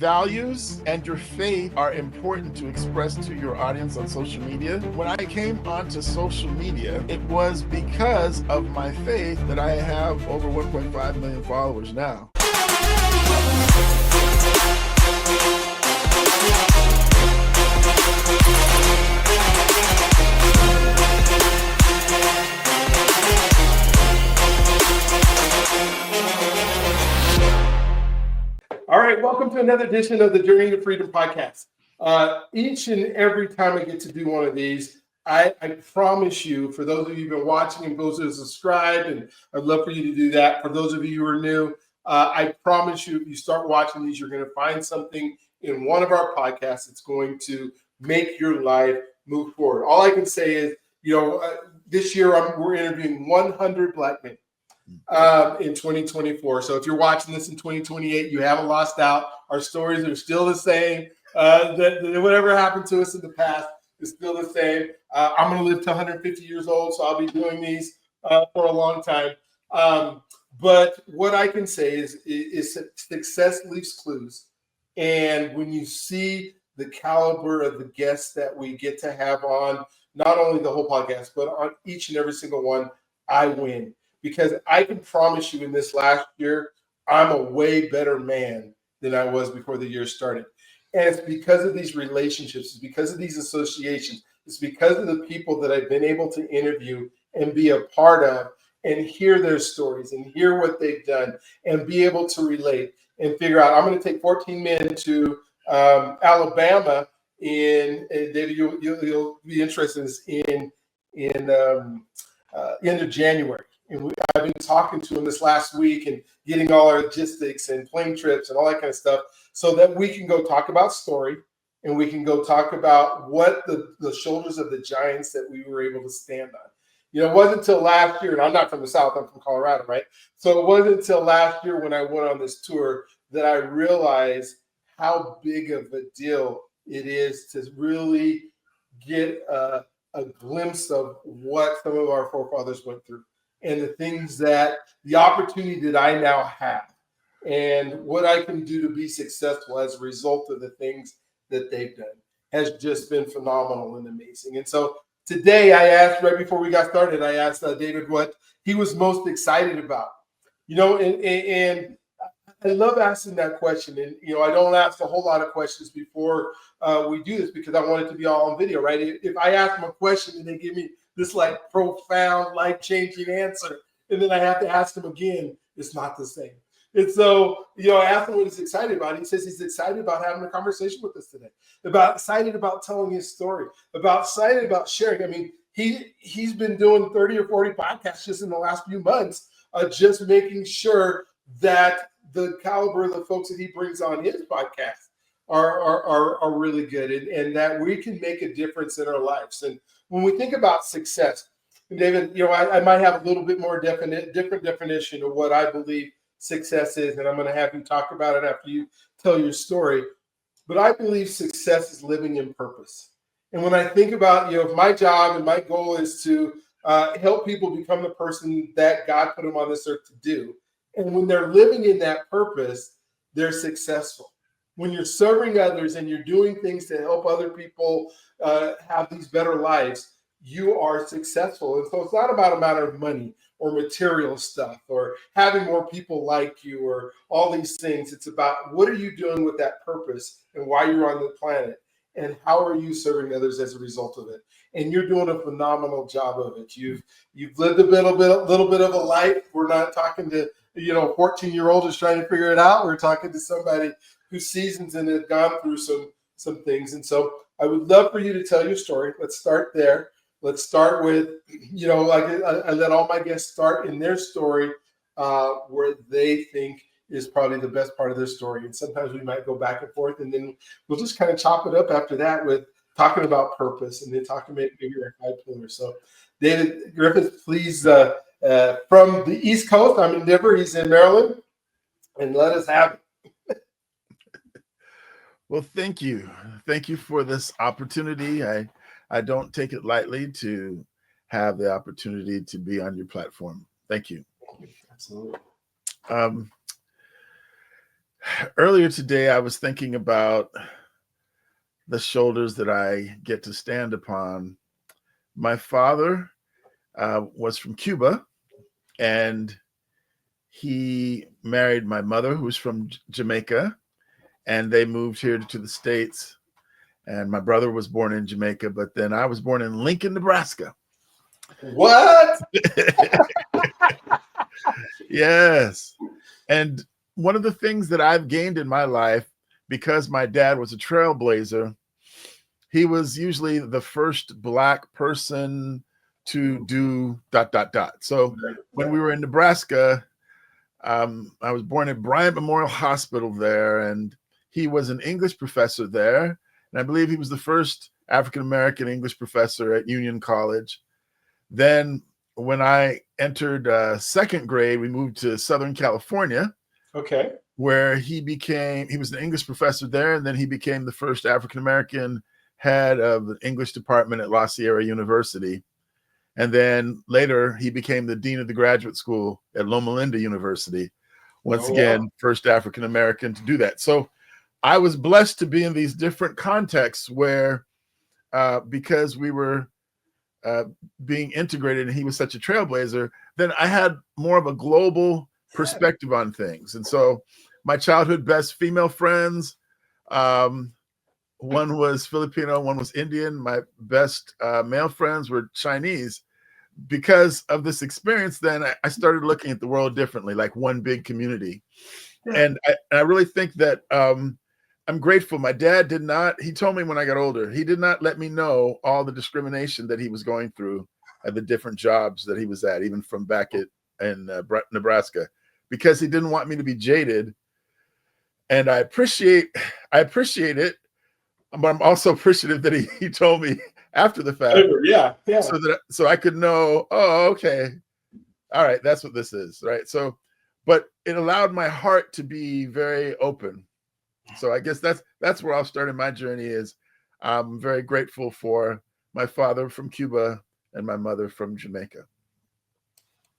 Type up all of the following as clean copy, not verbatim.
Values and your faith are important to express to your audience on social media. When I came onto social media, it was because of my faith that I have over 1.5 million followers now. All right, welcome to another edition of the Journey to Freedom podcast. Each and every time I get to do one of these, I promise you, for those of you who've been watching and those who have subscribed, and I'd love for you to do that. For those of you who are new, I promise you, if you start watching these, you're going to find something in one of our podcasts that's going to make your life move forward. All I can say is, this year we're interviewing 100 Black men. In 2024. So if you're watching this in 2028, you haven't lost out. Our stories are still the same. Whatever happened to us in the past is still the same. I'm going to live to 150 years old, so I'll be doing these for a long time. But what I can say is success leaves clues. And when you see the caliber of the guests that we get to have on, not only the whole podcast, but on each and every single one, I win. Because I can promise you in this last year, I'm a way better man than I was before the year started. And it's because of these relationships, it's because of these associations, it's because of the people that I've been able to interview and be a part of and hear their stories and hear what they've done and be able to relate and figure out. I'm going to take 14 men to Alabama David, you'll be interested in end of January. And I've been talking to him this last week and getting all our logistics and plane trips and all that kind of stuff so that we can go talk about story and we can go talk about what the shoulders of the giants that we were able to stand on. It wasn't until last year, and I'm not from the South, I'm from Colorado, right? So it wasn't until last year when I went on this tour that I realized how big of a deal it is to really get a glimpse of what some of our forefathers went through. And the opportunity that I now have and what I can do to be successful as a result of the things that they've done has just been phenomenal and amazing. And so today I asked, right before we got started, I asked David what he was most excited about. And I love asking that question. And, I don't ask a whole lot of questions before we do this because I want it to be all on video, right? If I ask them a question and they give me this profound, life-changing answer, and then I have to ask them again, it's not the same. And so, I asked him what he's excited about. He says he's excited about having a conversation with us today, excited about telling his story, excited about sharing. I mean, he's been doing 30 or 40 podcasts just in the last few months, just making sure that the caliber of the folks that he brings on his podcast are really good and that we can make a difference in our lives. And when we think about success, David, I might have a little bit more different definition of what I believe success is, and I'm going to have you talk about it after you tell your story. But I believe success is living in purpose. And when I think about, my job and my goal is to help people become the person that God put them on this earth to do. And when they're living in that purpose, they're successful. When you're serving others and you're doing things to help other people have these better lives, you are successful. And so it's not about a matter of money or material stuff or having more people like you or all these things. It's about what are you doing with that purpose and why you're on the planet and how are you serving others as a result of it. And you're doing a phenomenal job of it. You've lived a little bit of a life. We're not talking to a 14-year-old who's trying to figure it out. We're talking to somebody who's seasoned and has gone through some things. And so I would love for you to tell your story. Let's start there. Let's start with, I let all my guests start in their story where they think is probably the best part of their story. And sometimes we might go back and forth, and then we'll just kind of chop it up after that with talking about purpose and then talking maybe our 5 pillars. So David Griffith, please, from the East Coast, I'm in Denver, he's in Maryland, and let us have it. Well, thank you. Thank you for this opportunity. I don't take it lightly to have the opportunity to be on your platform. Thank you. Absolutely. Earlier today, I was thinking about the shoulders that I get to stand upon. My father was from Cuba, and he married my mother, who was from Jamaica, and they moved here to the States. And my brother was born in Jamaica, but then I was born in Lincoln, Nebraska. What? Yes. And one of the things that I've gained in my life, because my dad was a trailblazer, he was usually the first Black person to do ... So when we were in Nebraska, I was born at Bryant Memorial Hospital there, and he was an English professor there. And I believe he was the first African-American English professor at Union College. Then when I entered second grade, we moved to Southern California. Okay. Where he was an English professor there, and then he became the first African-American head of the English department at La Sierra University. And then later he became the dean of the graduate school at Loma Linda University. Once again, first African-American to do that. So I was blessed to be in these different contexts where, because we were being integrated and he was such a trailblazer, then I had more of a global perspective on things. And so my childhood best female friends, one was Filipino, one was Indian. My best male friends were Chinese. Because of this experience, then I started looking at the world differently, like one big community. Yeah. And I really think that I'm grateful. My dad he told me when I got older, he did not let me know all the discrimination that he was going through at the different jobs that he was at, even from back in Nebraska, because he didn't want me to be jaded. And I appreciate it, but I'm also appreciative that he told me after the fact. Yeah. So I could know, oh, okay, all right, that's what this is, right? So, but it allowed my heart to be very open. So I guess that's where I'll start in my journey. Is I'm very grateful for my father from Cuba and my mother from Jamaica.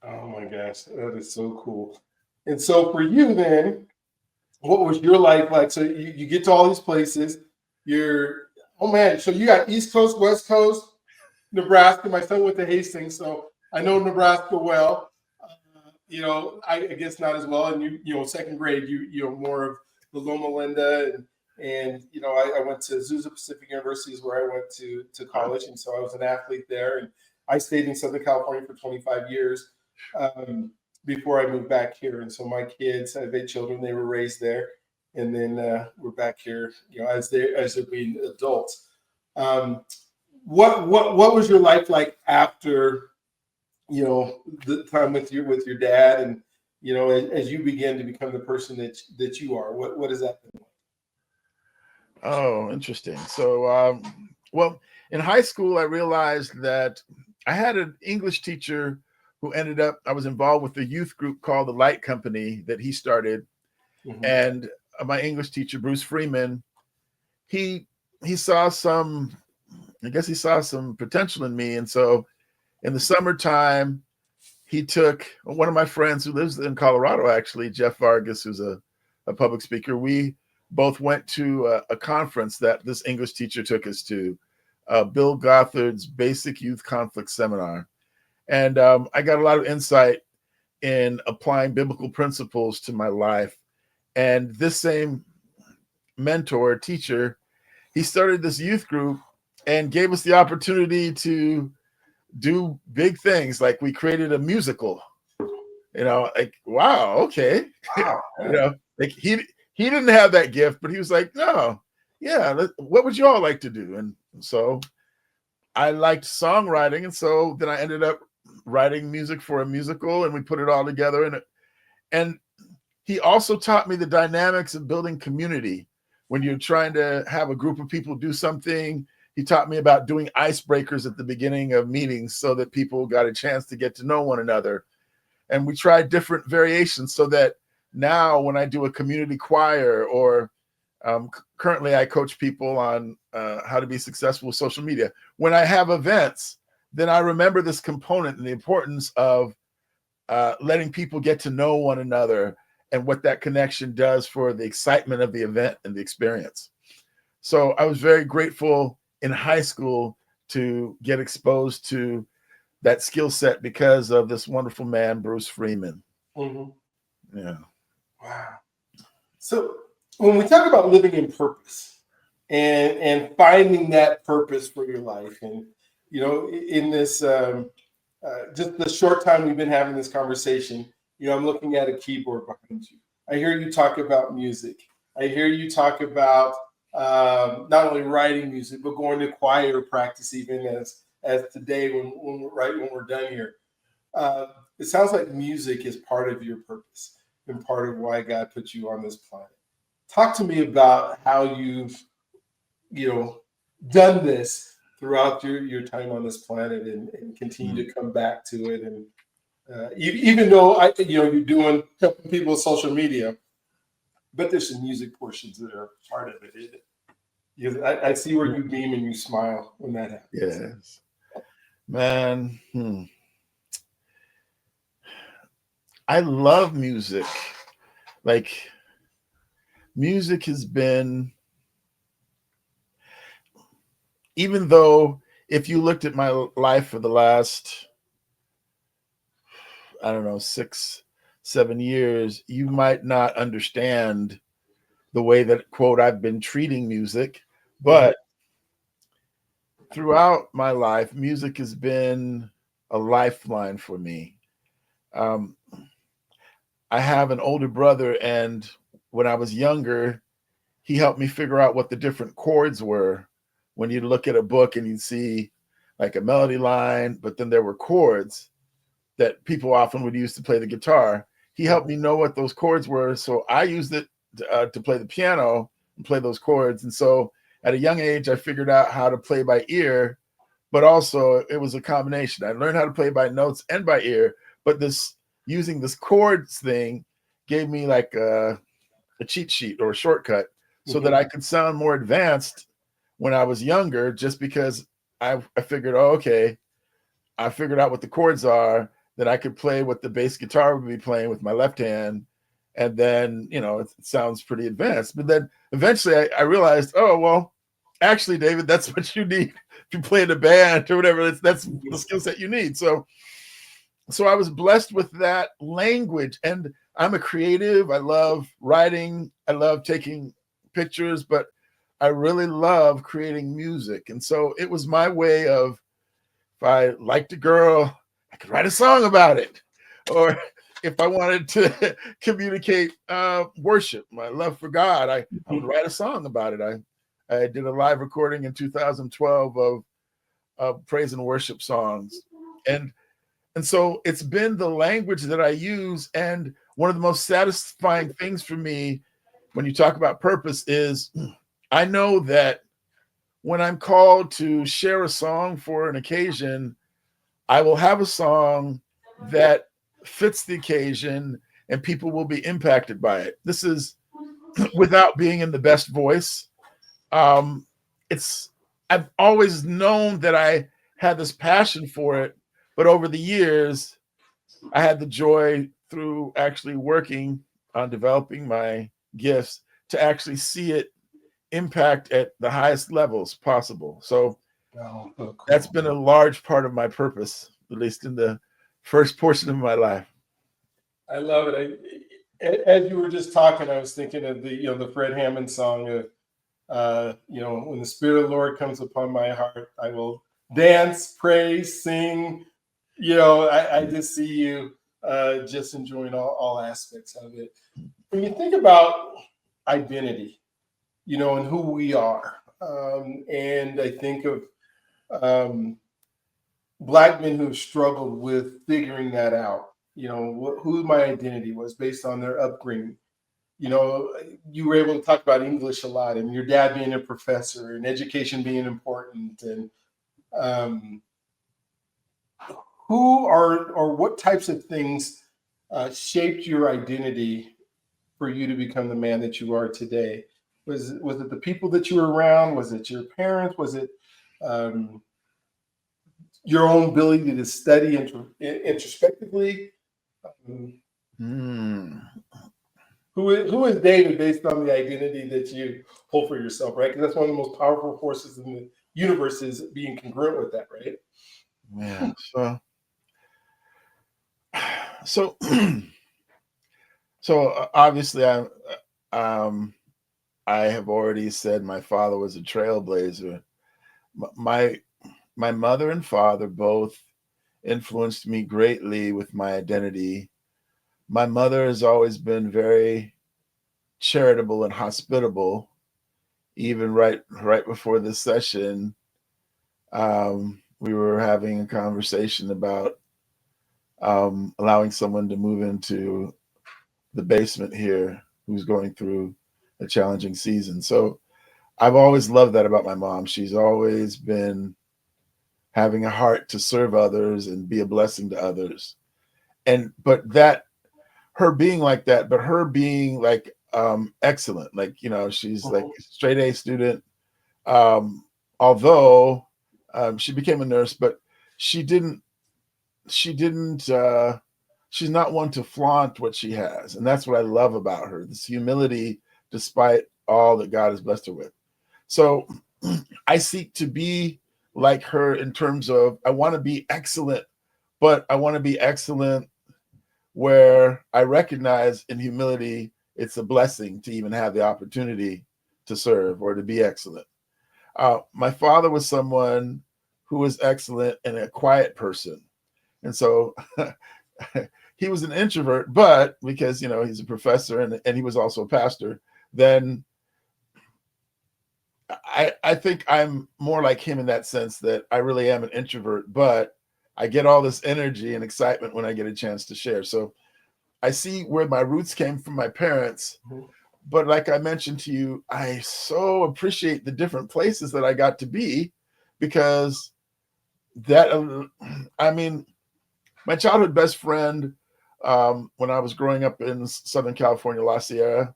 Oh my gosh, that is so cool. And so for you then, what was your life like? So you get to all these places. Oh man, so you got East Coast, West Coast, Nebraska. My son went to Hastings, so I know Nebraska well. I guess not as well. And second grade, you're more of the Loma Linda, and I went to Azusa Pacific University is where I went to college, and so I was an athlete there. And I stayed in Southern California for 25 years before I moved back here. And so my kids, I have 8 children, they were raised there. And then we're back here, as they're being adults. What was your life like after, the time with your dad, and as you began to become the person that you are? What is that been like? Oh, interesting. So, well, in high school, I realized that I had an English teacher who I was involved with a youth group called the Light Company that he started, and my English teacher, Bruce Freeman, he saw some potential in me. And so in the summertime, he took one of my friends who lives in Colorado, actually, Jeff Vargas, who's a public speaker. We both went to a conference that this English teacher took us to, Bill Gothard's Basic Youth Conflict Seminar. And I got a lot of insight in applying biblical principles to my life. And this same mentor, teacher, he started this youth group and gave us the opportunity to do big things. Like we created a musical, like, wow, okay. Wow. Like he didn't have that gift, but he was like, no, yeah, what would you all like to do? And so I liked songwriting. And so then I ended up writing music for a musical, and we put it all together. And he also taught me the dynamics of building community. When you're trying to have a group of people do something, he taught me about doing icebreakers at the beginning of meetings so that people got a chance to get to know one another. And we tried different variations so that now when I do a community choir, or currently I coach people on how to be successful with social media. When I have events, then I remember this component and the importance of letting people get to know one another and what that connection does for the excitement of the event and the experience. So I was very grateful in high school to get exposed to that skill set because of this wonderful man, Bruce Freeman. Mm-hmm. Yeah. Wow. So when we talk about living in purpose and finding that purpose for your life, and in this just the short time we've been having this conversation, I'm looking at a keyboard behind you. I hear you talk about music. I hear you talk about not only writing music, but going to choir practice, even as today when we're done here. It sounds like music is part of your purpose and part of why God put you on this planet. Talk to me about how you've, done this throughout your time on this planet and continue to come back to it. And even though you're doing helping people with social media, but there's some music portions that are part of it. I see where you beam and you smile when that happens. Yes, man. I love music. Like, music has been, even though if you looked at my life for the last, I don't know, 6-7 years, you might not understand the way that, quote, I've been treating music. But throughout my life, music has been a lifeline for me. I have an older brother, and when I was younger, he helped me figure out what the different chords were. When you look at a book and you see like a melody line, but then there were chords that people often would use to play the guitar. He helped me know what those chords were. So I used it to play the piano and play those chords. And so at a young age, I figured out how to play by ear, but also it was a combination. I learned how to play by notes and by ear, but using this chords thing gave me like a cheat sheet or a shortcut so that I could sound more advanced when I was younger, just because I figured, oh, okay, I figured out what the chords are, that I could play what the bass guitar would be playing with my left hand. And then, it sounds pretty advanced. But then eventually I realized, oh, well, actually, David, that's what you need if you play in a band or whatever. That's the skill set you need. So I was blessed with that language. And I'm a creative. I love writing. I love taking pictures, but I really love creating music. And so it was my way of, if I liked a girl, I could write a song about it. Or if I wanted to communicate worship, my love for God, I would write a song about it. I did a live recording in 2012 of praise and worship songs. And so it's been the language that I use. And one of the most satisfying things for me when you talk about purpose is I know that when I'm called to share a song for an occasion, I will have a song that fits the occasion and people will be impacted by it. This is without being in the best voice. I've always known that I had this passion for it, but over the years, I had the joy through actually working on developing my gifts to actually see it impact at the highest levels possible. So that's been a large part of my purpose, at least in the first portion of my life. I love it. As you were just talking, I was thinking of the Fred Hammond song of, when the Spirit of the Lord comes upon my heart, I will dance, praise, sing. I just see you just enjoying all aspects of it. When you think about identity, and who we are, and I think of Black men who've struggled with figuring that out, who my identity was based on their upbringing. You were able to talk about English a lot, and your dad being a professor and education being important, and who or what types of things shaped your identity for you to become the man that you are today? Was it the people that you were around? Was it your parents? Was it your own ability to study introspectively? who is David based on the identity that you hold for yourself, right? Because that's one of the most powerful forces in the universe, is being congruent with that, right? Yeah. So obviously I have already said my father was a trailblazer. My mother and father both influenced me greatly with my identity. My mother has always been very charitable and hospitable. Even right before this session, we were having a conversation about allowing someone to move into the basement here who's going through a challenging season. So I've always loved that about my mom. She's always been having a heart to serve others and be a blessing to others. But her being like that, but her being like excellent, like, she's like a straight A student. Although she became a nurse, but she didn't she's not one to flaunt what she has. And that's what I love about her, this humility, despite all that God has blessed her with. So I seek to be like her in terms of, I want to be excellent, but I want to be excellent where I recognize in humility, it's a blessing to even have the opportunity to serve or to be excellent. My father was someone who was excellent and a quiet person. And so he was an introvert, but because, he's a professor and he was also a pastor, then I think I'm more like him in that sense, that I really am an introvert, but I get all this energy and excitement when I get a chance to share. So I see where my roots came from my parents. But like I mentioned to you, I so appreciate the different places that I got to be, because my childhood best friend, when I was growing up in Southern California, La Sierra,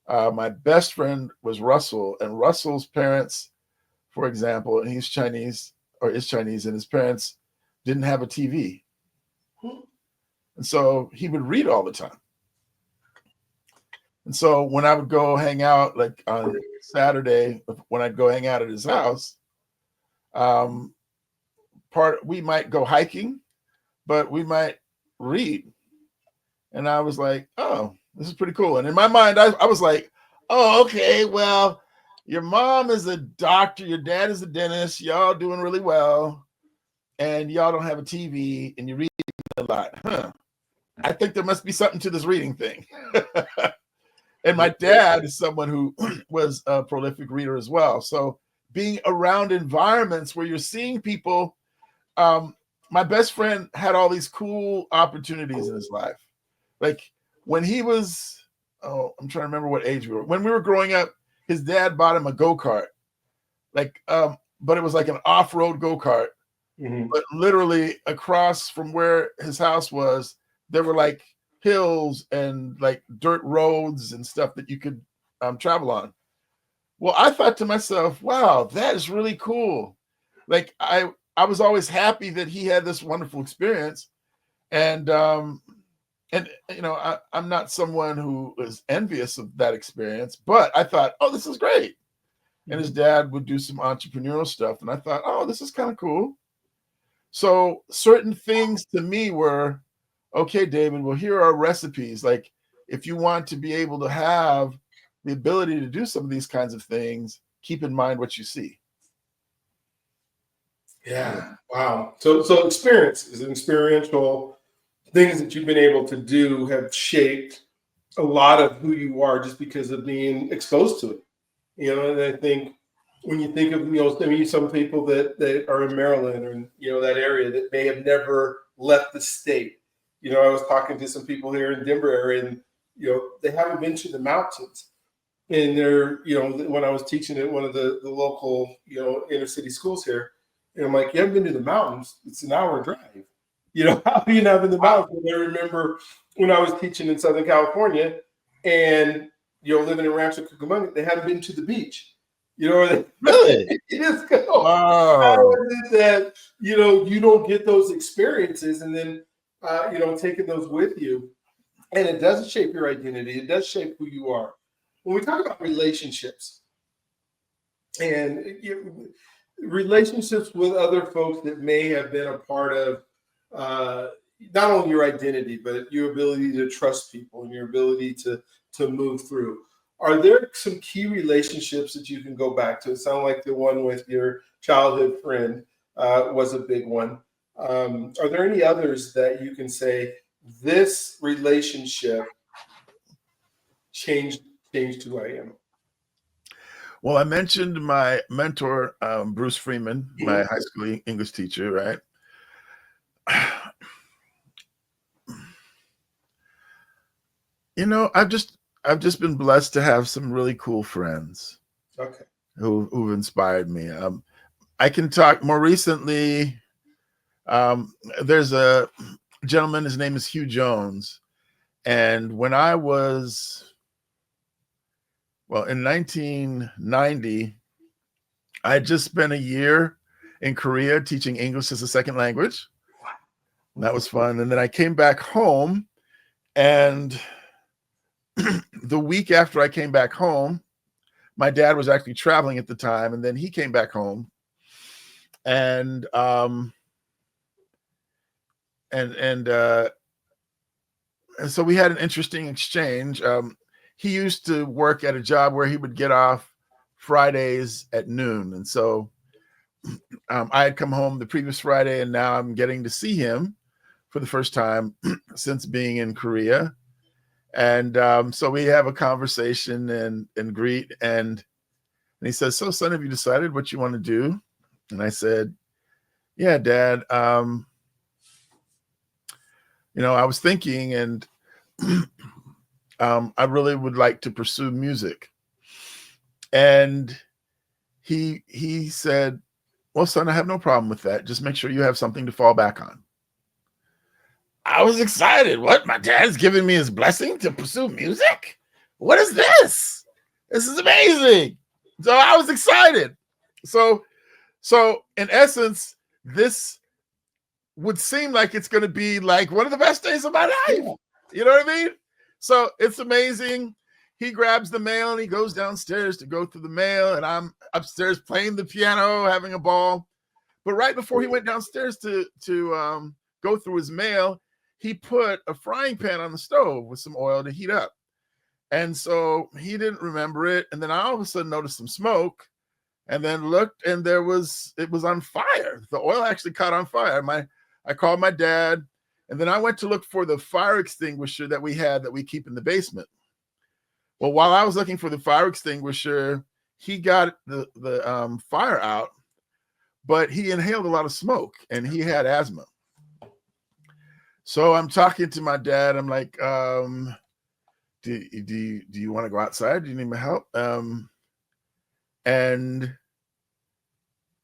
my best friend was Russell, and Russell's parents, for example, and he's Chinese or is Chinese, and his parents didn't have a TV. And so he would read all the time. And so when I would go hang out, like on Saturday, when I'd go hang out at his house, we might go hiking, but we might read. And I was like, oh, this is pretty cool. And in my mind, I was like, oh, okay, well, your mom is a doctor, your dad is a dentist, y'all doing really well, and y'all don't have a TV, and you read a lot. I think there must be something to this reading thing. And my dad is someone who was a prolific reader as well. So being around environments where you're seeing people, my best friend had all these cool opportunities in his life. Like when he was, I'm trying to remember what age we were. When we were growing up, his dad bought him a go-kart, but it was like an off-road go-kart. Mm-hmm. But literally across from where his house was, there were like hills and like dirt roads and stuff that you could travel on. Well, I thought to myself, wow, that is really cool. Like I was always happy that he had this wonderful experience. And I'm not someone who is envious of that experience, but I thought, oh, this is great. Mm-hmm. And his dad would do some entrepreneurial stuff. And I thought, oh, this is kind of cool. So certain things to me were, okay, David, well, here are recipes. Like if you want to be able to have the ability to do some of these kinds of things, keep in mind what you see. Yeah. Wow. So experiences and experiential things that you've been able to do have shaped a lot of who you are just because of being exposed to it. And I think when you think of, some people that are in Maryland or, that area that may have never left the state. I was talking to some people here in Denver area and, they haven't been to the mountains. And they're, when I was teaching at one of the local, inner city schools here, and I'm like, you haven't been to the mountains? It's an hour drive. How are you not in the mountains? And I remember when I was teaching in Southern California and, living in Rancho Cucamonga, they hadn't been to the beach. Really? You just go, how is it that, you don't get those experiences and then, taking those with you And it does shape your identity. It does shape who you are. When we talk about relationships and relationships with other folks that may have been a part of not only your identity, but your ability to trust people and your ability to move through. Are there some key relationships that you can go back to? It sounds like the one with your childhood friend was a big one. Are there any others that you can say this relationship changed who I am? Well, I mentioned my mentor, Bruce Freeman, my high school English teacher, right? You know, I've just been blessed to have some really cool friends. Okay. Who've inspired me. I can talk more recently. There's a gentleman, his name is Hugh Jones. And when I was, in 1990, I had just spent a year in Korea teaching English as a second language. And that was fun. And then I came back home, and the week after I came back home, my dad was actually traveling at the time, and then he came back home, and so we had an interesting exchange. He used to work at a job where he would get off Fridays at noon, and so I had come home the previous Friday, and now I'm getting to see him for the first time since being in Korea. And so we have a conversation and greet, and he says, "So, son, have you decided what you want to do?" And I said, "Yeah, Dad. I was thinking, and I really would like to pursue music." And he said, "Well, son, I have no problem with that. Just make sure you have something to fall back on." I was excited. What? My dad's giving me his blessing to pursue music? What is this? This is amazing. So I was excited. So in essence, this would seem like it's going to be like one of the best days of my life. You know what I mean? So it's amazing. He grabs the mail and he goes downstairs to go through the mail, and I'm upstairs playing the piano, having a ball. But right before he went downstairs to go through his mail, he put a frying pan on the stove with some oil to heat up. And so he didn't remember it. And then I all of a sudden noticed some smoke, and then looked, and it was on fire. The oil actually caught on fire. I called my dad, and then I went to look for the fire extinguisher that we keep in the basement. Well, while I was looking for the fire extinguisher, he got the fire out, but he inhaled a lot of smoke, and he had asthma. So I'm talking to my dad. I'm like, do you want to go outside? Do you need my help? And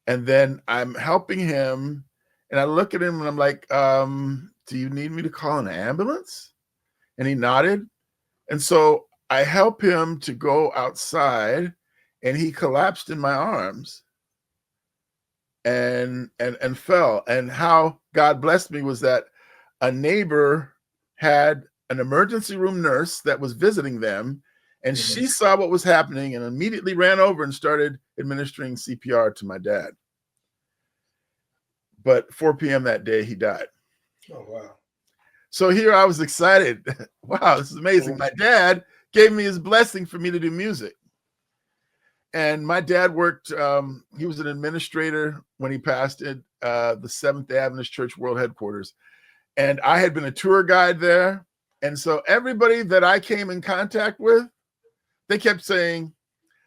then I'm helping him, and I look at him and I'm like, do you need me to call an ambulance? And he nodded. And so I help him to go outside, and he collapsed in my arms and fell. And how God blessed me was that a neighbor had an emergency room nurse that was visiting them, and she saw what was happening and immediately ran over and started administering CPR to my dad. But 4 p.m. that day, he died. Oh, wow. So here I was excited. Wow, this is amazing. My dad gave me his blessing for me to do music. And my dad worked, he was an administrator when he passed at the Seventh-day Adventist Church World Headquarters. And I had been a tour guide there. And so everybody that I came in contact with, they kept saying,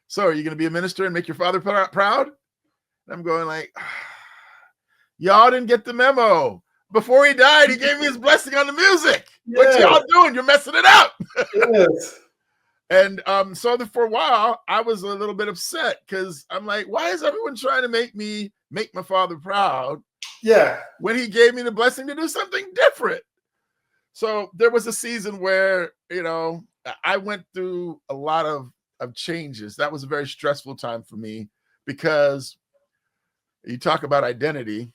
"So are you going to be a minister and make your father proud?" And I'm going like, y'all didn't get the memo. Before he died, he gave me his blessing on the music. Yes. What y'all doing? You're messing it up. Yes. And so for a while, I was a little bit upset because I'm like, why is everyone trying to make my father proud? Yeah. When he gave me the blessing to do something different. So there was a season where, I went through a lot of changes. That was a very stressful time for me because you talk about identity.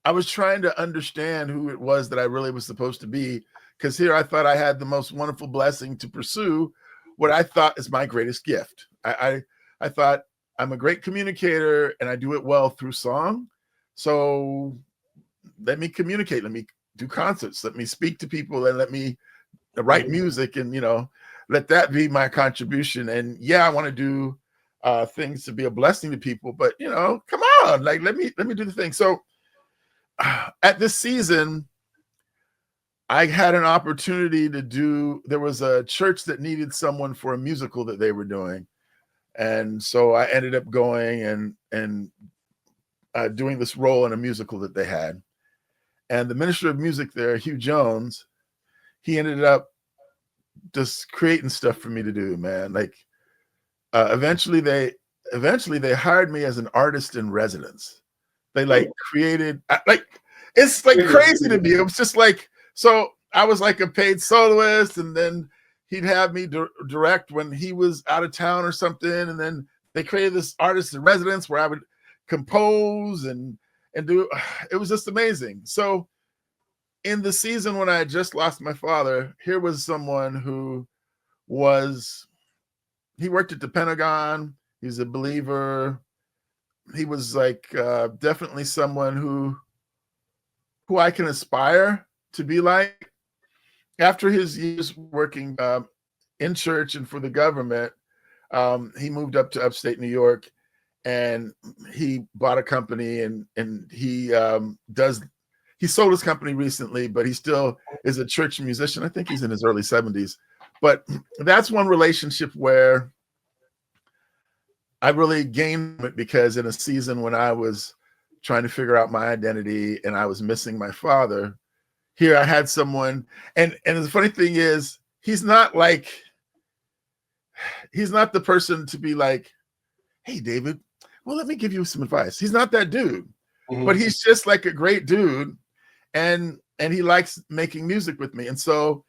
I was trying to understand who it was that I really was supposed to be, because here I thought I had the most wonderful blessing to pursue what I thought is my greatest gift. I thought I'm a great communicator and I do it well through song. So let me communicate, let me do concerts, let me speak to people, and let me write music, and let that be my contribution. And yeah, I want to do things to be a blessing to people, but come on, like let me do the thing. So at this season, I had an opportunity to do, there was a church that needed someone for a musical that they were doing. And so I ended up going and doing this role in a musical that they had. And the minister of music there, Hugh Jones, he ended up just creating stuff for me to do, man. Like eventually they hired me as an artist in residence. They like created, like, it's like crazy to me. It was just like, so I was like a paid soloist, and then he'd have me direct when he was out of town or something. And then they created this artist in residence where I would compose and do, it was just amazing. So in the season when I had just lost my father, here was someone who he worked at the Pentagon. He's a believer. He was like definitely someone who I can aspire to be like. After his years working in church and for the government, he moved up to upstate New York, and he bought a company, and he sold his company recently, but he still is a church musician. I think he's in his early 70s. But that's one relationship where I really gained it, because in a season when I was trying to figure out my identity and I was missing my father, here I had someone, and the funny thing is, he's not the person to be like, hey, David, well, let me give you some advice. He's not that dude, but he's just like a great dude. And he likes making music with me. And so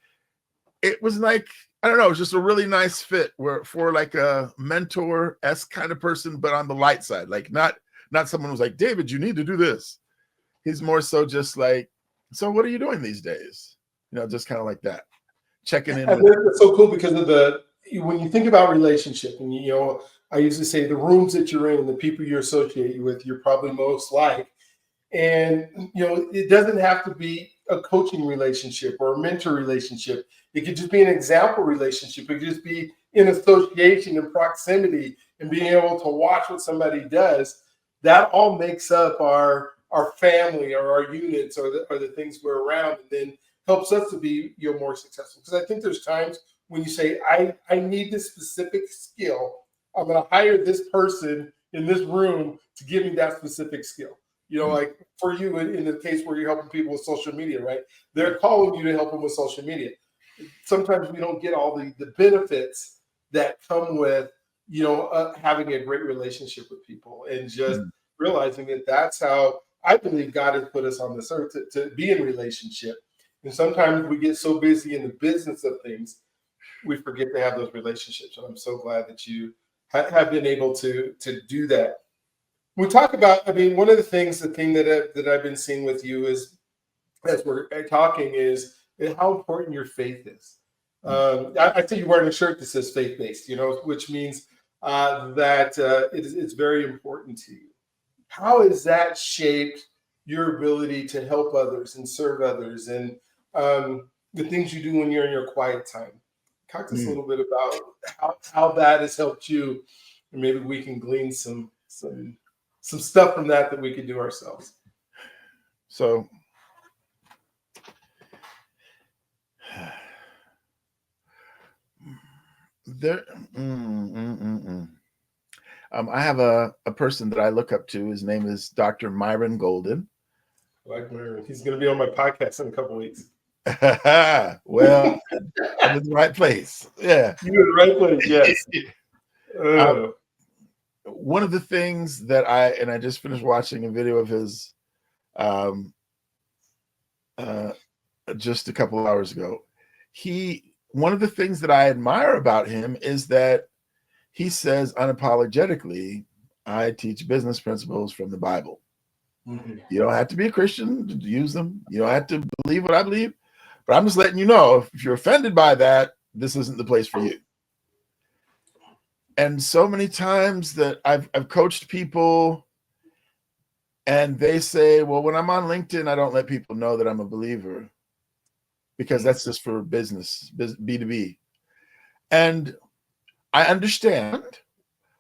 it was like, I don't know, it was just a really nice fit for like a mentor-esque kind of person, but on the light side, like not someone who's like, David, you need to do this. He's more so just like, so what are you doing these days? Just kind of like that. Checking in. It's so cool because of when you think about relationship, and I usually say the rooms that you're in and the people you associate with, you're probably most like. And it doesn't have to be a coaching relationship or a mentor relationship. It could just be an example relationship. It could just be in association and proximity and being able to watch what somebody does. That all makes up our family or our units or the things we're around, and then helps us to be more successful. Because I think there's times when you say, I need this specific skill. I'm going to hire this person in this room to give me that specific skill. Like for you in the case where you're helping people with social media, right? They're calling you to help them with social media. Sometimes we don't get all the benefits that come with, having a great relationship with people, and just realizing that that's how I believe God has put us on this earth to be in relationship. And sometimes we get so busy in the business of things, we forget to have those relationships. And I'm so glad that you have been able to do that. We talk about, one of the thing that I've been seeing with you is, as we're talking, is how important your faith is. I see you're wearing a shirt that says faith-based, which means that it's very important to you. How has that shaped your ability to help others and serve others, and the things you do when you're in your quiet time? Talk to us a little bit about how that has helped you, and maybe we can glean some stuff from that we could do ourselves. So there, I have a person that I look up to. His name is Dr. Myron Golden. I like Myron. He's going to be on my podcast in a couple of weeks. Well, I'm in the right place. Yeah. You're in the right place, yes. One of the things that I just finished watching a video of his just a couple of hours ago. One of the things that I admire about him is that he says unapologetically, I teach business principles from the Bible. You don't have to be a Christian to use them. You don't have to believe what I believe. But I'm just letting you know, if you're offended by that, this isn't the place for you. And so many times that I've coached people and they say, well, when I'm on LinkedIn, I don't let people know that I'm a believer because that's just for business, B2B. And I understand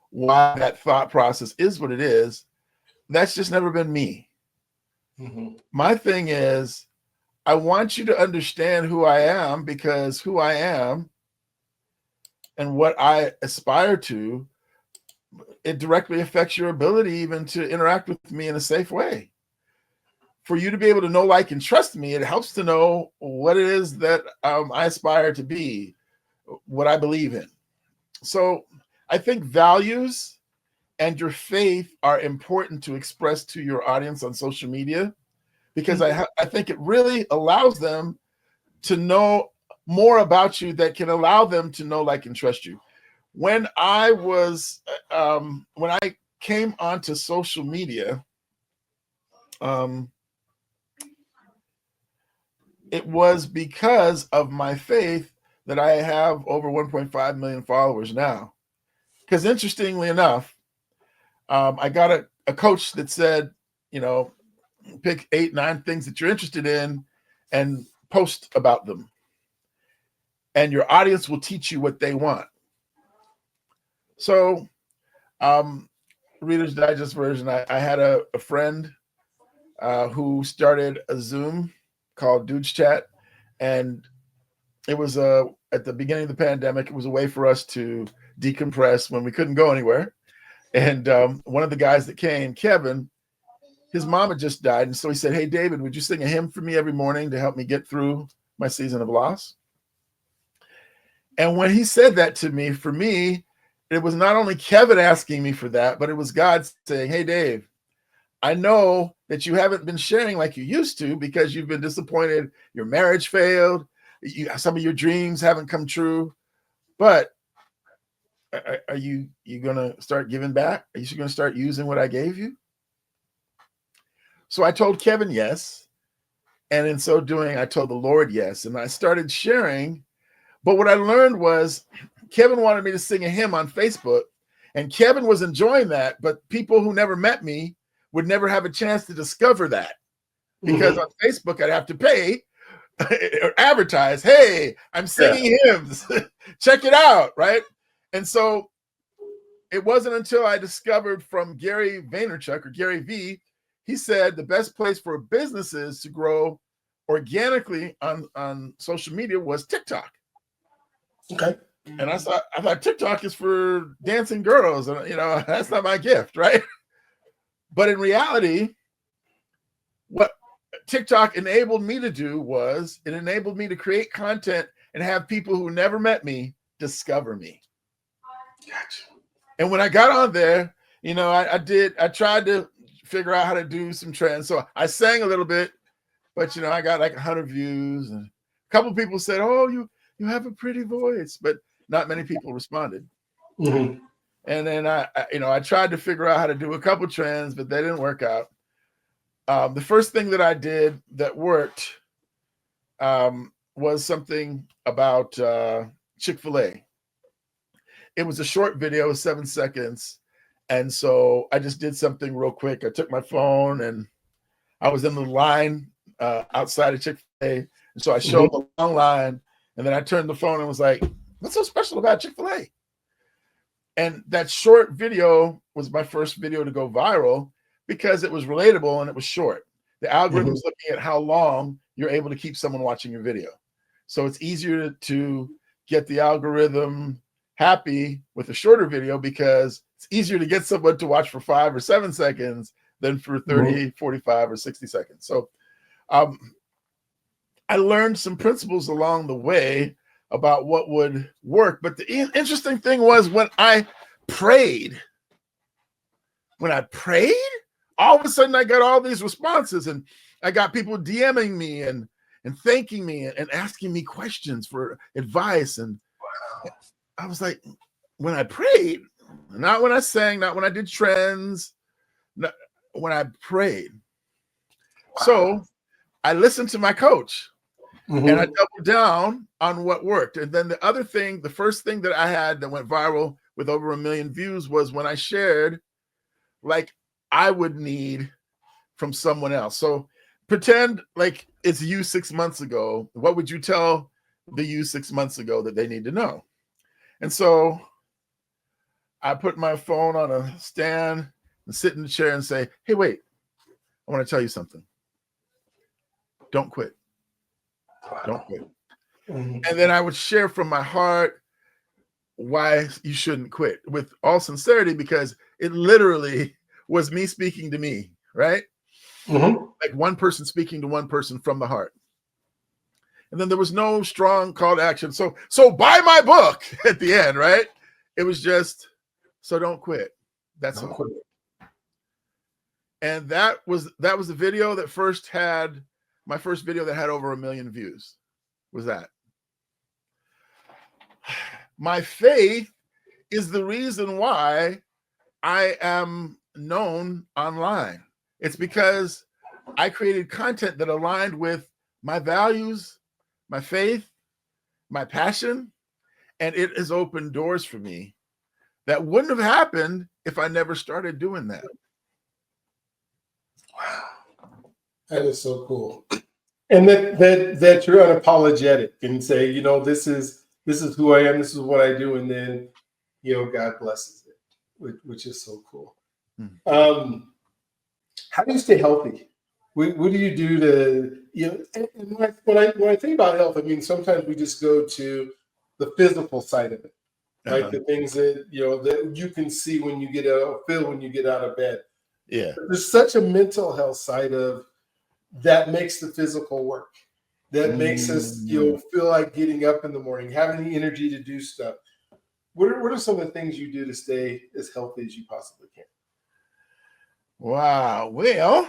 why that thought process is what it is. That's just never been me. My thing is, I want you to understand who I am, because who I am and what I aspire to, it directly affects your ability even to interact with me in a safe way. For you to be able to know, like, and trust me, it helps to know what it is that I aspire to be, what I believe in. So I think values and your faith are important to express to your audience on social media, because I think it really allows them to know more about you, that can allow them to know, like, and trust you. When I came onto social media, it was because of my faith that I have over 1.5 million followers now. Because interestingly enough, I got a coach that said, pick 8, 9 things that you're interested in and post about them. And your audience will teach you what they want. So, Reader's Digest version, I had a friend who started a Zoom called Dudes Chat. And it was at the beginning of the pandemic, it was a way for us to decompress when we couldn't go anywhere. And one of the guys that came, Kevin, his mom had just died. And so he said, hey, David, would you sing a hymn for me every morning to help me get through my season of loss? And when he said that to me, for me, it was not only Kevin asking me for that, but it was God saying, hey, Dave, I know that you haven't been sharing like you used to because you've been disappointed. Your marriage failed. Some of your dreams haven't come true. But are you going to start giving back? Are you going to start using what I gave you? So I told Kevin yes. And in so doing, I told the Lord yes. And I started sharing. But what I learned was Kevin wanted me to sing a hymn on Facebook. And Kevin was enjoying that. But people who never met me would never have a chance to discover that. Because on Facebook, I'd have to pay or advertise, hey, I'm singing hymns. Check it out, right? And so it wasn't until I discovered from Gary Vaynerchuk, or Gary V, he said the best place for businesses to grow organically on social media was TikTok. Okay. And I thought TikTok is for dancing girls, and that's not my gift, right? But in reality, what TikTok enabled me to do was it enabled me to create content and have people who never met me discover me. Gotcha. And when I got on there, I tried to figure out how to do some trends. So I sang a little bit, but I got like 100 views, and a couple of people said, oh, you have a pretty voice, but not many people responded. And then I tried to figure out how to do a couple trends, but they didn't work out. The first thing that I did that worked was something about Chick-fil-A. It was a short video, 7 seconds. And so I just did something real quick. I took my phone and I was in the line outside of Chick-fil-A. And so I showed the long line, and then I turned the phone and was like, what's so special about Chick-fil-A? And that short video was my first video to go viral because it was relatable and it was short. The algorithm is looking at how long you're able to keep someone watching your video. So it's easier to get the algorithm happy with a shorter video because it's easier to get someone to watch for 5 or 7 seconds than for 30, 45, or 60 seconds. So I learned some principles along the way about what would work. But the interesting thing was when I prayed, all of a sudden I got all these responses, and I got people DMing me and thanking me and asking me questions for advice. And I was like, when I prayed, not when I sang, not when I did trends, when I prayed. So I listened to my coach Mm-hmm. and I doubled down on what worked. And then the first thing that I had that went viral with over 1 million views was when I shared like I would need from someone else. So pretend like it's you 6 months ago. What would you tell the you 6 months ago that they need to know? And so I put my phone on a stand and sit in the chair and say, hey, wait, I want to tell you something. Don't quit. Don't quit. Mm-hmm. And then I would share from my heart why you shouldn't quit with all sincerity, because it literally was me speaking to me, right? Mm-hmm. Like one person speaking to one person from the heart. And then there was no strong call to action. So buy my book at the end, right? It was just, so don't quit. That's all. And that was the video that my first video that had over 1 million views was that. My faith is the reason why I am known online. It's because I created content that aligned with my values, my faith, my passion, and it has opened doors for me that wouldn't have happened if I never started doing that. Wow, that is so cool. And that you're unapologetic and say, you know, this is who I am, this is what I do, and then, you know, God blesses it, which is so cool. How do you stay healthy? What do you do to, you know, and when I think about health, I mean, sometimes we just go to the physical side of it, right? The things that, you know, that you can see when you get out, feel when you get out of bed. Yeah. But there's such a mental health side of that makes the physical work. That makes us, you know, feel like getting up in the morning, having the energy to do stuff. What are some of the things you do to stay as healthy as you possibly can? Wow. Well,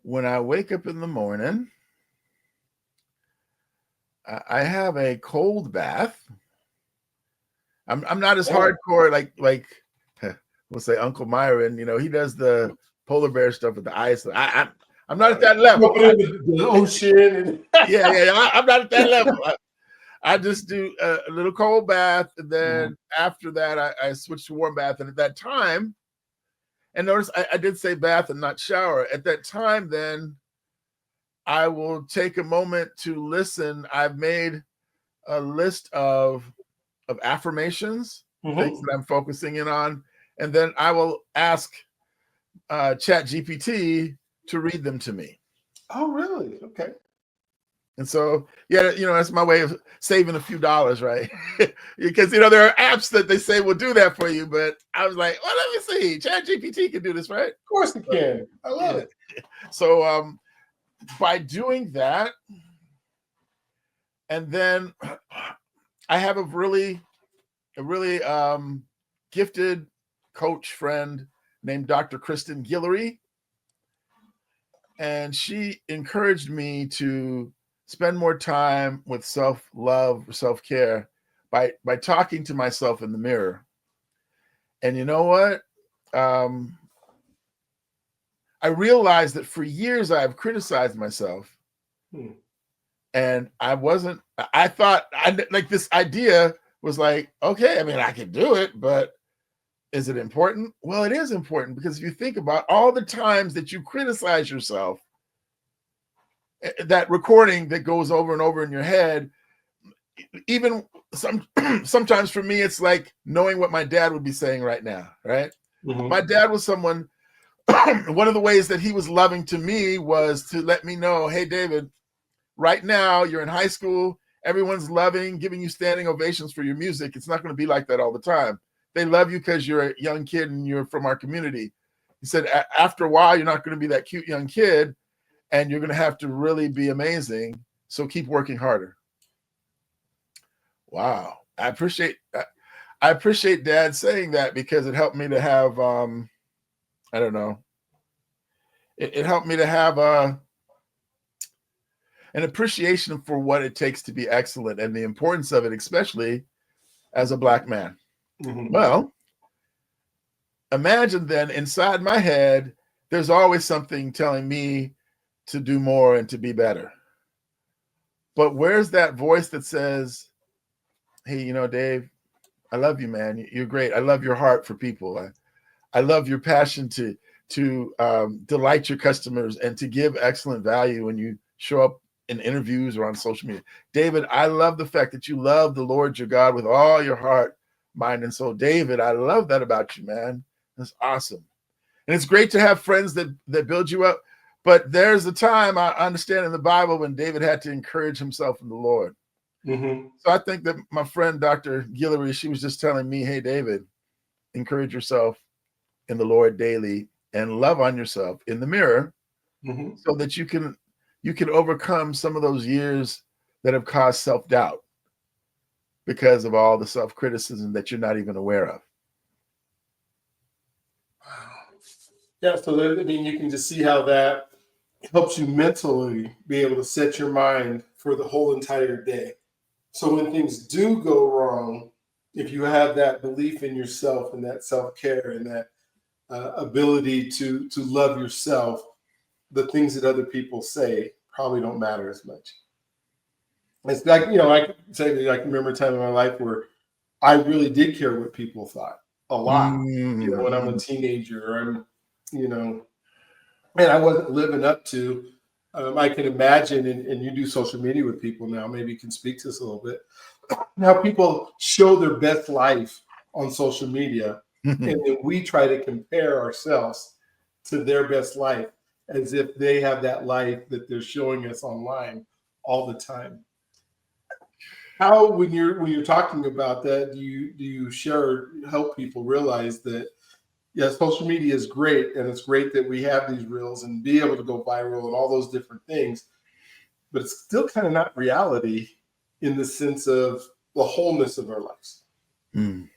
when I wake up in the morning, I have a cold bath. I'm not as hardcore like we'll say Uncle Myron. You know, he does the polar bear stuff with the ice. I'm not at that level. The ocean. Yeah. I'm not at that level. I just do a little cold bath, and then after that, I switch to warm bath. And at that time, and notice I did say bath and not shower. At that time, then I will take a moment to listen. I've made a list of affirmations, things that I'm focusing in on, and then I will ask Chat GPT to read them to me. Oh, really? Okay. And so, yeah, you know, that's my way of saving a few dollars, right? Because, you know, there are apps that they say will do that for you, but I was like, well, let me see. Chat GPT can do this, right? Of course it can. I love it. So by doing that, and then I have a really gifted coach friend named Dr. Kristen Guillory, and she encouraged me to spend more time with self-love, self-care by talking to myself in the mirror. And you know what? I realized that for years I've criticized myself, and I thought like this idea was like, okay, I mean, I can do it, but is it important? Well, it is important, because if you think about all the times that you criticize yourself, that recording that goes over and over in your head, even sometimes for me, it's like knowing what my dad would be saying right now, right? My dad was someone, one of the ways that he was loving to me was to let me know, hey, David, right now you're in high school. Everyone's giving you standing ovations for your music. It's not going to be like that all the time. They love you because you're a young kid and you're from our community. He said, after a while, you're not going to be that cute young kid, and you're going to have to really be amazing. So keep working harder. Wow. I appreciate Dad saying that, because it helped me to have, I don't know. It helped me to have an appreciation for what it takes to be excellent and the importance of it, especially as a Black man. Well, imagine then inside my head there's always something telling me to do more and to be better. But where's that voice that says, hey, Dave, I love you, man. You're great. I love your heart for people. I love your passion to delight your customers and to give excellent value when you show up in interviews or on social media. David, I love the fact that you love the Lord your God with all your heart, mind, and soul. David, I love that about you, man. That's awesome. And it's great to have friends that build you up. But there's a time, I understand in the Bible, when David had to encourage himself in the Lord. Mm-hmm. So I think that my friend, Dr. Guillory, she was just telling me, hey, David, encourage yourself in the Lord daily and love on yourself in the mirror, Mm-hmm. so that you can overcome some of those years that have caused self-doubt because of all the self-criticism that you're not even aware of. Yeah, so you can just see how that helps you mentally be able to set your mind for the whole entire day. So when things do go wrong, if you have that belief in yourself and that self-care and that ability to love yourself, the things that other people say probably don't matter as much. It's like, I can say, I can remember a time in my life where I really did care what people thought a lot. Mm-hmm. When I'm a teenager, or I'm, and I wasn't living up to. I can imagine, and you do social media with people now, maybe you can speak to this a little bit, how people show their best life on social media, and then we try to compare ourselves to their best life as if they have that life that they're showing us online all the time. How, when you're talking about that, do you share, help people realize that, yes, social media is great, and it's great that we have these reels and be able to go viral and all those different things, but it's still kind of not reality in the sense of the wholeness of our lives. Mm.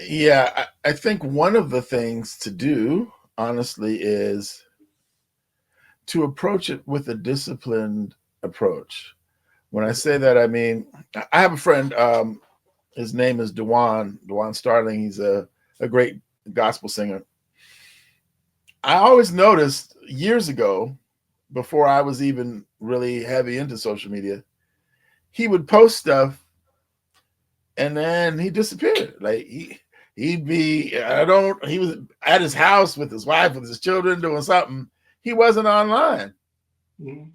Yeah, I think one of the things to do, honestly, is to approach it with a disciplined approach. When I say that, I mean, I have a friend, his name is Dewan Starling. He's a great gospel singer. I always noticed years ago, before I was even really heavy into social media, he would post stuff and then he disappeared. Like he was at his house with his wife, with his children, doing something. He wasn't online. Mm-hmm.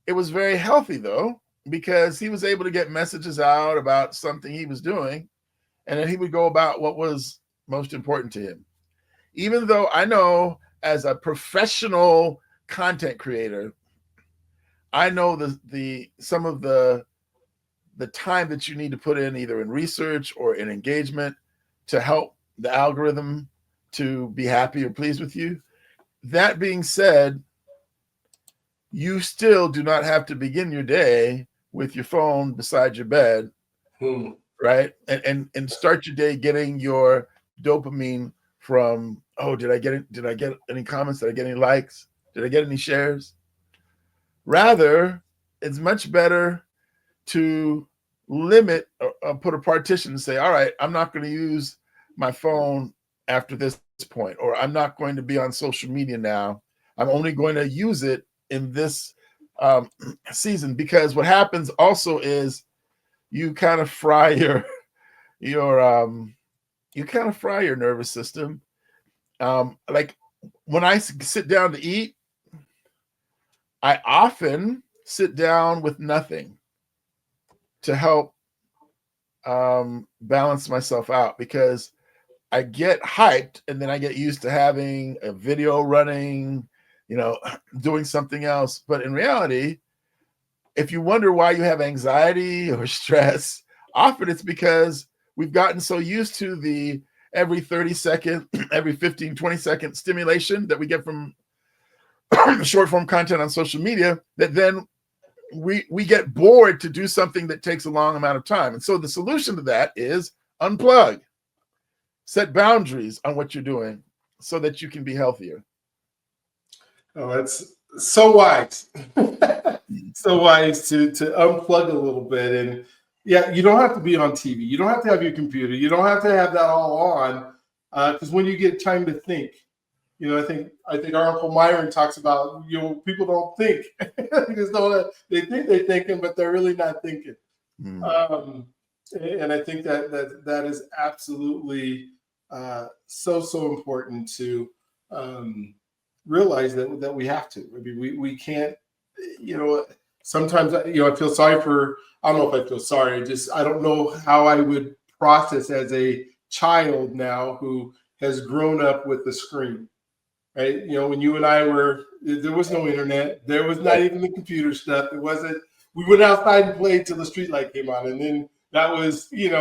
It was very healthy though, because he was able to get messages out about something he was doing, and then he would go about what was most important to him. Even though I know, as a professional content creator, I know the some of the time that you need to put in, either in research or in engagement, to help the algorithm to be happy or pleased with you. That being said, you still do not have to begin your day with your phone beside your bed, right? And start your day getting your dopamine from, oh, did I get any comments? Did I get any likes? Did I get any shares? Rather, it's much better to limit, put a partition and say, all right, I'm not going to use my phone after this point, or I'm not going to be on social media now. I'm only going to use it in this season, because what happens also is you kind of fry your nervous system. Like when I sit down to eat, I often sit down with nothing to help balance myself out, because I get hyped and then I get used to having a video running, doing something else. But in reality, if you wonder why you have anxiety or stress, often it's because we've gotten so used to the every 30 second, every 15, 20-second stimulation that we get from short form content on social media, that then we get bored to do something that takes a long amount of time. And so the solution to that is unplug, set boundaries on what you're doing so that you can be healthier. Oh, that's so wise. So wise to unplug a little bit. And yeah, you don't have to be on TV. You don't have to have your computer. You don't have to have that all on. Because when you get time to think, I think our Uncle Myron talks about, people don't think. They just don't. They think they're thinking, but they're really not thinking. Um, and I think that is absolutely so important to realize that we have to. I mean, we can't. Sometimes I feel sorry for. I don't know if I feel sorry. I don't know how I would process as a child now who has grown up with the screen. Right? When you and I there was no internet. There was not even the computer stuff. It wasn't. We went outside and played till the street light came on, and then that was, and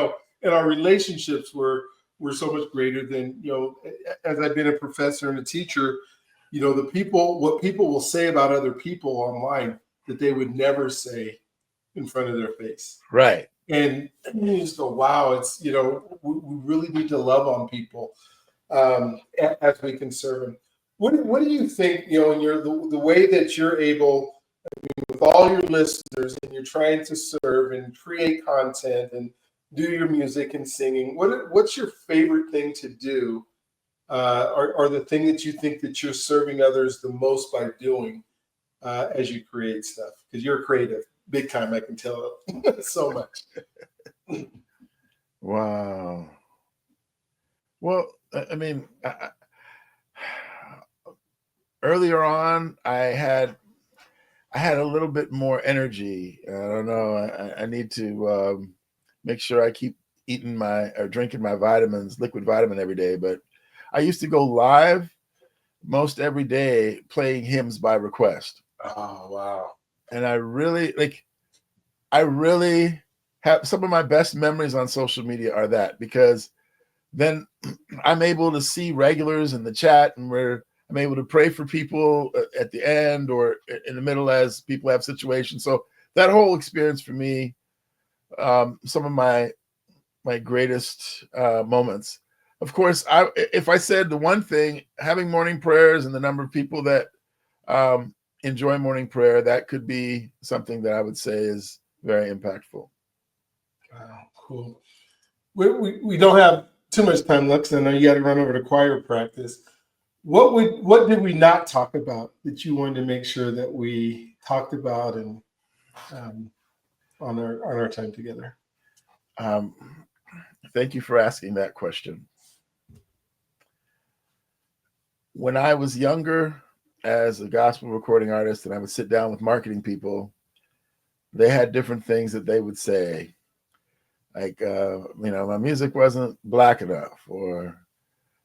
our relationships were so much greater than, as I've been a professor and a teacher, what people will say about other people online that they would never say in front of their face. Right. And you just go, wow, it's, we really need to love on people as we can serve them. What do you think, in the way that you're able, with all your listeners, and you're trying to serve and create content and do your music and singing, what's your favorite thing to do, or the thing that you think that you're serving others the most by doing as you create stuff? Because you're creative, big time, I can tell so much. Wow. Well, I mean, earlier on, I had a little bit more energy. I don't know. I need to make sure I keep eating or drinking my vitamins, liquid vitamin every day. But I used to go live most every day playing hymns by request. Oh, wow. And I really have some of my best memories on social media are that, because then I'm able to see regulars in the chat, and I'm able to pray for people at the end or in the middle as people have situations. So that whole experience for me, some of my greatest moments. Of course, if I said the one thing, having morning prayers and the number of people that enjoy morning prayer, that could be something that I would say is very impactful. Wow, cool. We don't have too much time left, so I know you got to run over to choir practice. What did we not talk about that you wanted to make sure that we talked about and on our time together? Thank you for asking that question. When I was younger, as a gospel recording artist, and I would sit down with marketing people, they had different things that they would say, like, my music wasn't black enough, or,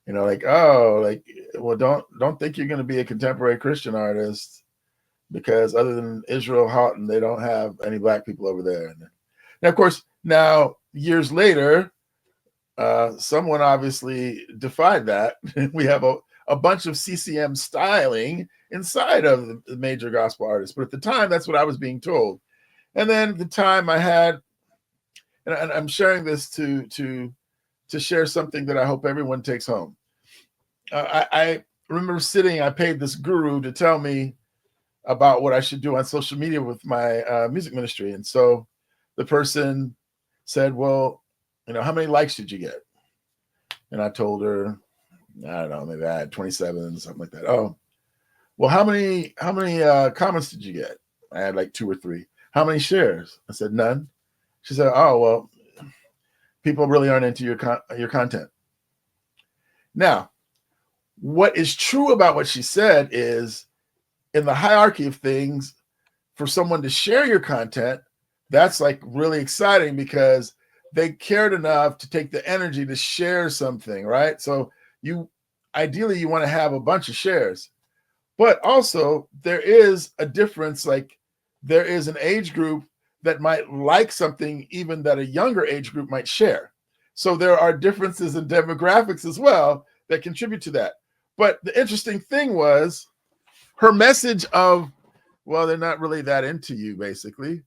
well, don't think you're going to be a contemporary Christian artist because other than Israel Houghton, they don't have any black people over there. And now, of course, years later, someone obviously defied that. We have a bunch of CCM styling inside of the major gospel artists. But at the time, that's what I was being told. And then at the time I had, and I'm sharing this to share something that I hope everyone takes home. I remember I paid this guru to tell me about what I should do on social media with my music ministry. And so the person said, well, how many likes did you get? And I told her, I don't know, maybe I had 27, something like that. Oh, well, how many comments did you get? I had like 2 or 3. How many shares? I said, none. She said, oh, well, people really aren't into your content. Now, what is true about what she said is, in the hierarchy of things, for someone to share your content, that's like really exciting because they cared enough to take the energy to share something, right? So ideally you want to have a bunch of shares, but also there is a difference. Like, there is an age group that might like something even that a younger age group might share. So there are differences in demographics as well that contribute to that. But the interesting thing was her message of, well, they're not really that into you, basically,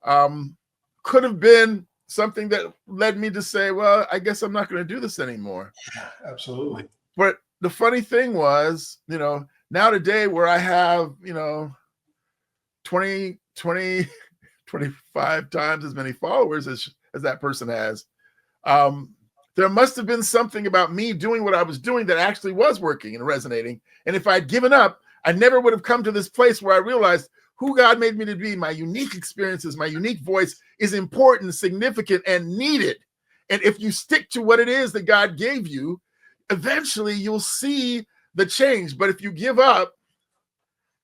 could have been something that led me to say, well, I guess I'm not going to do this anymore. Yeah, absolutely. But the funny thing was, now today where I have, 20, 25 times as many followers as that person has, There must have been something about me doing what I was doing that actually was working and resonating. And if I'd given up, I never would have come to this place where I realized who God made me to be. My unique experiences, my unique voice is important, significant, and needed. And if you stick to what it is that God gave you, eventually you'll see the change. But if you give up,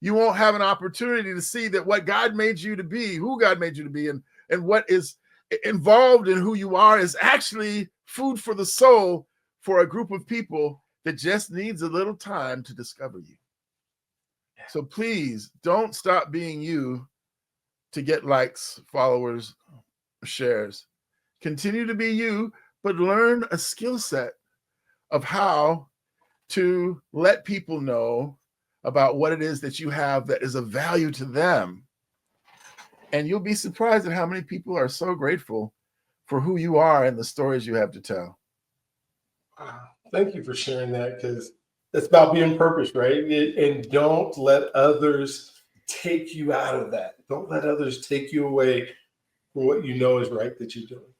you won't have an opportunity to see that what God made you to be, who God made you to be, and what is involved in who you are is actually food for the soul for a group of people that just needs a little time to discover you. So please don't stop being you to get likes, followers, shares. Continue to be you, but learn a skill set of how to let people know about what it is that you have that is of value to them. And you'll be surprised at how many people are so grateful for who you are and the stories you have to tell. Wow. Thank you for sharing that, because it's about being purpose, right? And don't let others take you out of that. Don't let others take you away from what you know is right that you're doing.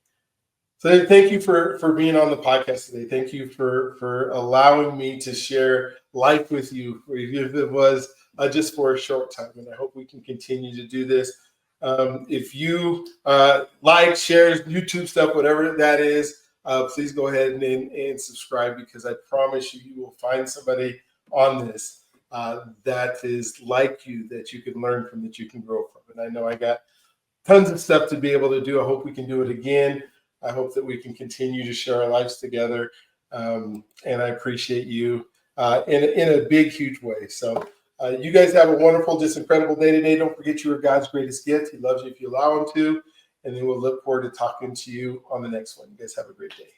So thank you for being on the podcast today. Thank you for allowing me to share life with you, if it was just for a short time. And I hope we can continue to do this. If you like, share, YouTube stuff, whatever that is, please go ahead and subscribe, because I promise you will find somebody on this that is like you, that you can learn from, that you can grow from. And I know I got tons of stuff to be able to do. I hope we can do it again. I hope that we can continue to share our lives together. And I appreciate you in a big, huge way. So you guys have a wonderful, just incredible day today. Don't forget you are God's greatest gift. He loves you if you allow him to. And then we'll look forward to talking to you on the next one. You guys have a great day.